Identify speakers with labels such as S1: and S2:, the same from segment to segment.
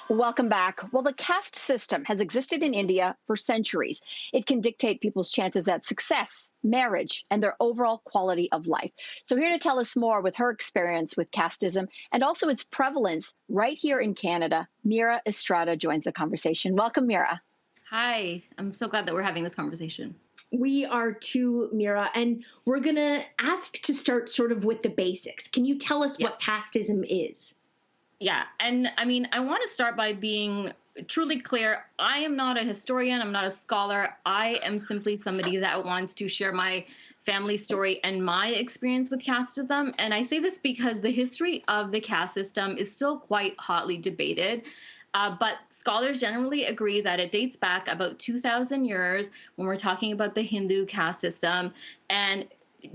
S1: Welcome back. Well, the caste system has existed in India for centuries. It can dictate people's chances at success, marriage, and their overall quality of life. So, here to tell us more with her experience with casteism and also its prevalence right here in Canada, Meera Estrada joins the conversation. Welcome, Meera.
S2: Hi, I'm so glad that we're having this conversation.
S3: We are too, Meera, and we're going to ask to start sort of with the basics. Can you tell us what
S2: Yes.
S3: casteism is?
S2: Yeah. And I mean, I want to start by being truly clear. I am not a historian, I'm not a scholar. I am simply somebody that wants to share my family story and my experience with casteism. And I say this because the history of the caste system is still quite hotly debated. But scholars generally agree that it dates back about 2,000 years when we're talking about the Hindu caste system. And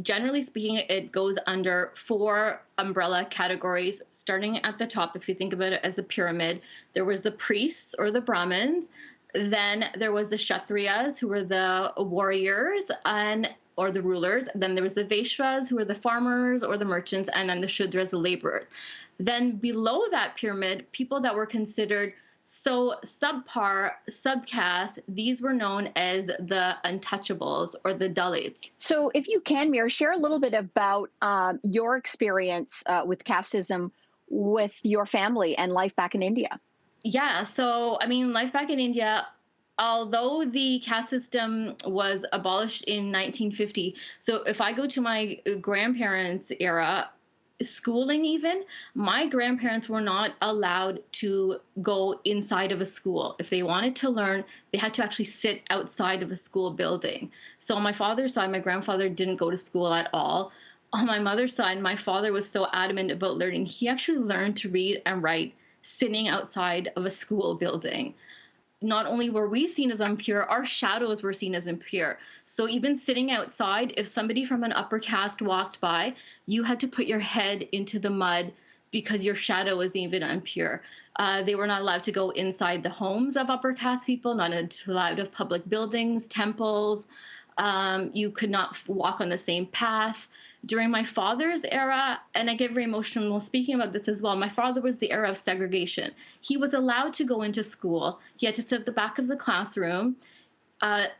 S2: generally speaking, it goes under four umbrella categories, starting at the top. If you think about it as a pyramid, there was the priests or the Brahmins. Then there was the Kshatriyas, who were the warriors and or the rulers. Then there was the Vaishyas, who were the farmers or the merchants, and then the Shudras, the laborers. Then below that pyramid, people that were considered so subpar, subcaste, these were known as the untouchables or the Dalits.
S1: So, if you can, Meera, share a little bit about your experience with casteism with your family and life back in India.
S2: Yeah, so I mean, life back in India, although the caste system was abolished in 1950, so if I go to my grandparents' era, schooling even, my grandparents were not allowed to go inside of a school. If they wanted to learn, they had to actually sit outside of a school building. So on my father's side, my grandfather didn't go to school at all. On my mother's side, my father was so adamant about learning. He actually learned to read and write sitting outside of a school building. Not only were we seen as impure, our shadows were seen as impure. So even sitting outside, if somebody from an upper caste walked by, you had to put your head into the mud because your shadow was even impure. They were not allowed to go inside the homes of upper caste people, not allowed of public buildings, temples. You could not walk on the same path. During my father's era, and I get very emotional speaking about this as well, my father was the era of segregation. He was allowed to go into school. He had to sit at the back of the classroom.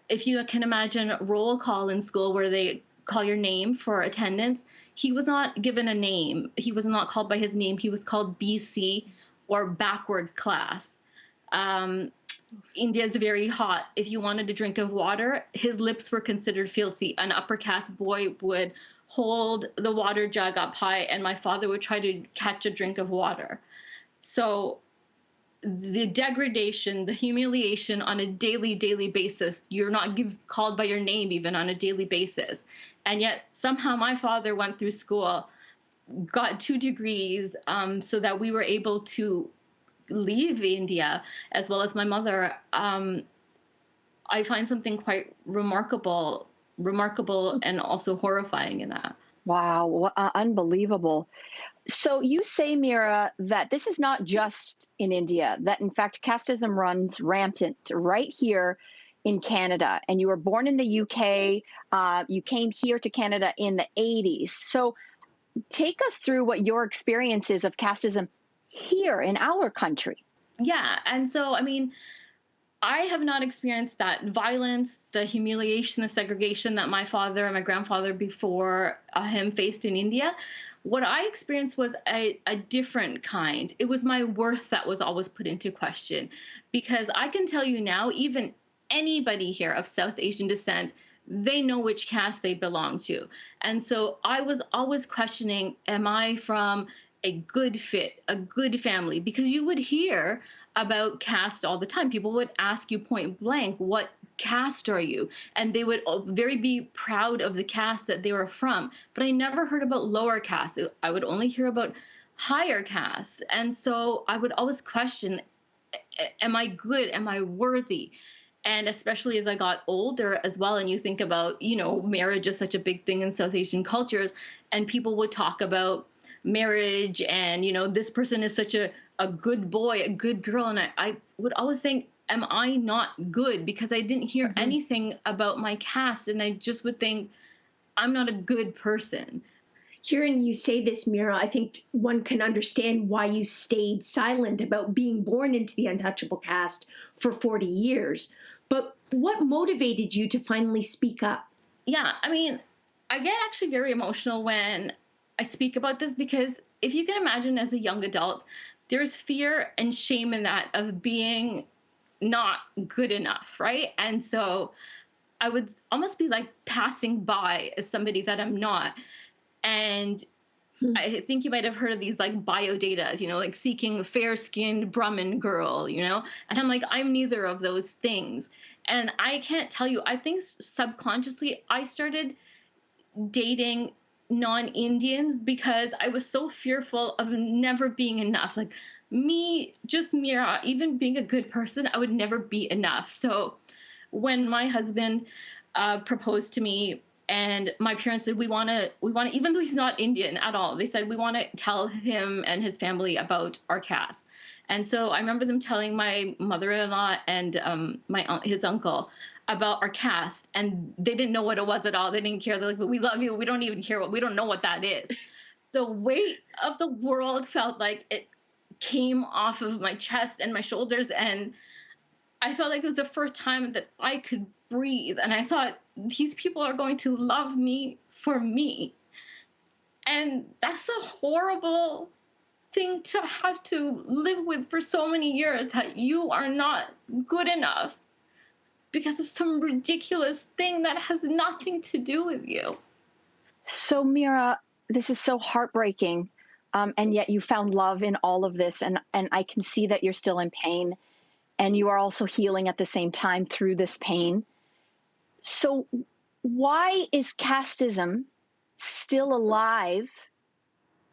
S2: If you can imagine roll call in school where they call your name for attendance, he was not given a name. He was not called by his name. He was called BC or backward class. Um, India is very hot. If you wanted a drink of water, his lips were considered filthy. An upper caste boy would hold the water jug up high, and my father would try to catch a drink of water. So the degradation, the humiliation on a daily basis, you're not called by your name even on a daily basis. And yet somehow my father went through school, got 2 degrees, so that we were able to leave India, as well as my mother. I find something quite remarkable, and also horrifying in that.
S1: Wow, unbelievable. So you say, Mira, that this is not just in India, that in fact casteism runs rampant right here in Canada. And you were born in the UK. You came here to Canada in the 80s. So take us through what your experience is of casteism here in our country.
S2: Yeah, and so I mean, I have not experienced that violence, the humiliation, the segregation that my father and my grandfather before him faced in India. What I experienced was a different kind. It was my worth that was always put into question. Because I can tell you now, even anybody here of South Asian descent, they know which caste they belong to. And so I was always questioning, am I from a good fit, a good family? Because you would hear about caste all the time. People would ask you point blank, what caste are you? And they would very be proud of the caste that they were from. But I never heard about lower caste. I would only hear about higher castes. And so I would always question, am I good? Am I worthy? And especially as I got older as well, and you think about, marriage is such a big thing in South Asian cultures, and people would talk about marriage and, this person is such a good boy, a good girl. And I would always think, am I not good? Because I didn't hear anything about my caste. And I just would think, I'm not a good person.
S3: Hearing you say this, Meera, I think one can understand why you stayed silent about being born into the untouchable caste for 40 years. But what motivated you to finally speak up?
S2: Yeah, I mean, I get actually very emotional when I speak about this because if you can imagine as a young adult, there's fear and shame in that of being not good enough, right? And so I would almost be like passing by as somebody that I'm not. And
S3: Hmm.
S2: I think you might have heard of these like bio datas, like seeking a fair skinned Brahmin girl, and I'm like, I'm neither of those things. And I can't tell you, I think subconsciously I started dating non-Indians because I was so fearful of never being enough. Like me, just Meera, even being a good person, I would never be enough. So when my husband proposed to me and my parents said we want to even though he's not Indian at all, they said we want to tell him and his family about our caste. And so I remember them telling my mother-in-law and his uncle about our caste, and they didn't know what it was at all. They didn't care. They're like, but we love you, we don't even care, we don't know what that is. The weight of the world felt like it came off of my chest and my shoulders, and I felt like it was the first time that I could breathe. And I thought, these people are going to love me for me. And that's a horrible thing to have to live with for so many years, that you are not good enough because of some ridiculous thing that has nothing to do with you.
S1: So, Meera, this is so heartbreaking. And yet you found love in all of this. And I can see that you're still in pain. And you are also healing at the same time through this pain. So why is casteism still alive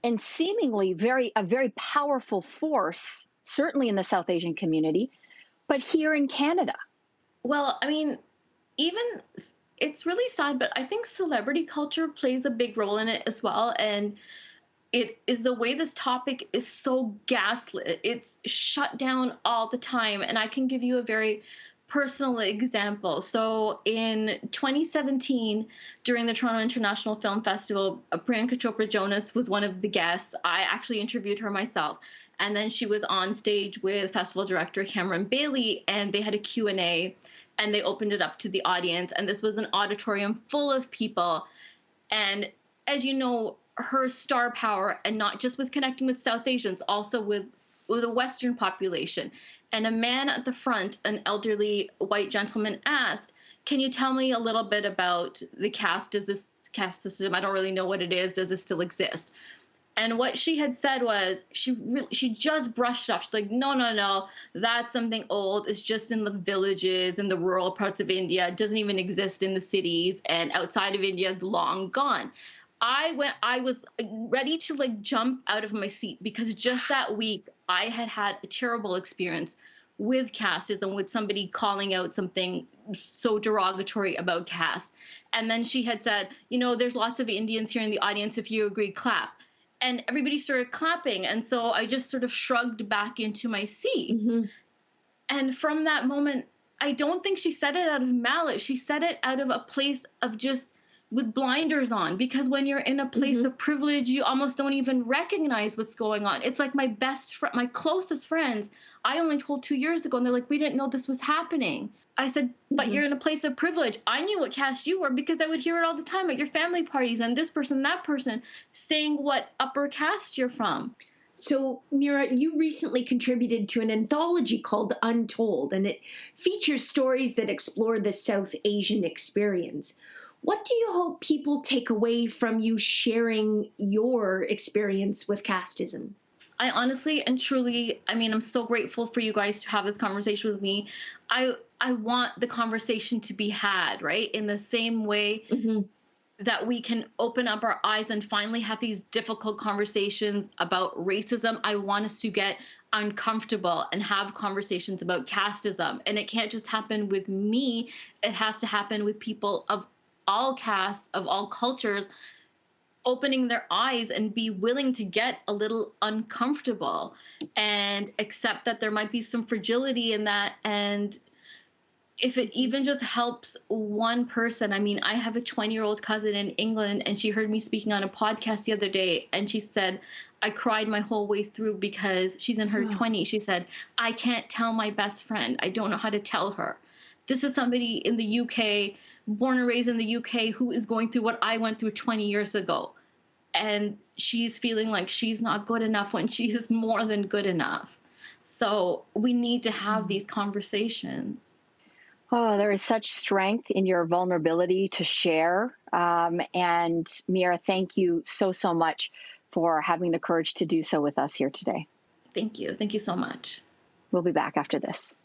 S1: and seemingly a very powerful force, certainly in the South Asian community, but here in Canada?
S2: Well, I mean, even it's really sad, but I think celebrity culture plays a big role in it as well. And it is the way this topic is so gaslit. It's shut down all the time. And I can give you a very personal example. So in 2017, during the Toronto International Film Festival, Priyanka Chopra Jonas was one of the guests. I actually interviewed her myself. And then she was on stage with festival director Cameron Bailey, and they had a Q&A, and they opened it up to the audience. And this was an auditorium full of people. And as you know, her star power, and not just with connecting with South Asians, also with the Western population. And a man at the front, an elderly white gentleman, asked, can you tell me a little bit about the caste? Does this caste system, I don't really know what it is, does it still exist? And what she had said was, she just brushed it off. She's like, no, that's something old. It's just in the villages and the rural parts of India. It doesn't even exist in the cities, and outside of India is long gone. I was ready to like jump out of my seat, because just that week I had a terrible experience with casteism, with somebody calling out something so derogatory about caste. And then she had said, there's lots of Indians here in the audience. If you agree, clap. And everybody started clapping. And so I just sort of shrugged back into my seat.
S3: Mm-hmm.
S2: And from that moment, I don't think she said it out of malice. She said it out of a place of just with blinders on, because when you're in a place of privilege, you almost don't even recognize what's going on. It's like my my closest friends, I only told 2 years ago, and they're like, we didn't know this was happening. I said, but you're in a place of privilege. I knew what caste you were because I would hear it all the time at your family parties, and this person, that person saying what upper caste you're from.
S3: So, Meera, you recently contributed to an anthology called Untold, and it features stories that explore the South Asian experience. What do you hope people take away from you sharing your experience with casteism?
S2: I honestly and truly, I'm so grateful for you guys to have this conversation with me. I want the conversation to be had, right? In the same way that we can open up our eyes and finally have these difficult conversations about racism. I want us to get uncomfortable and have conversations about casteism. And it can't just happen with me. It has to happen with people of all castes, of all cultures, opening their eyes and be willing to get a little uncomfortable and accept that there might be some fragility in that, and if it even just helps one person. I mean, I have a 20-year-old cousin in England, and she heard me speaking on a podcast the other day, and she said, I cried my whole way through because she's in her 20s. She said, I can't tell my best friend. I don't know how to tell her. This is somebody in the UK, born and raised in the UK, who is going through what I went through 20 years ago. And she's feeling like she's not good enough when she's more than good enough. So we need to have these conversations.
S1: Oh, there is such strength in your vulnerability to share. And Meera, thank you so, so much for having the courage to do so with us here today.
S2: Thank you. Thank you so much.
S1: We'll be back after this.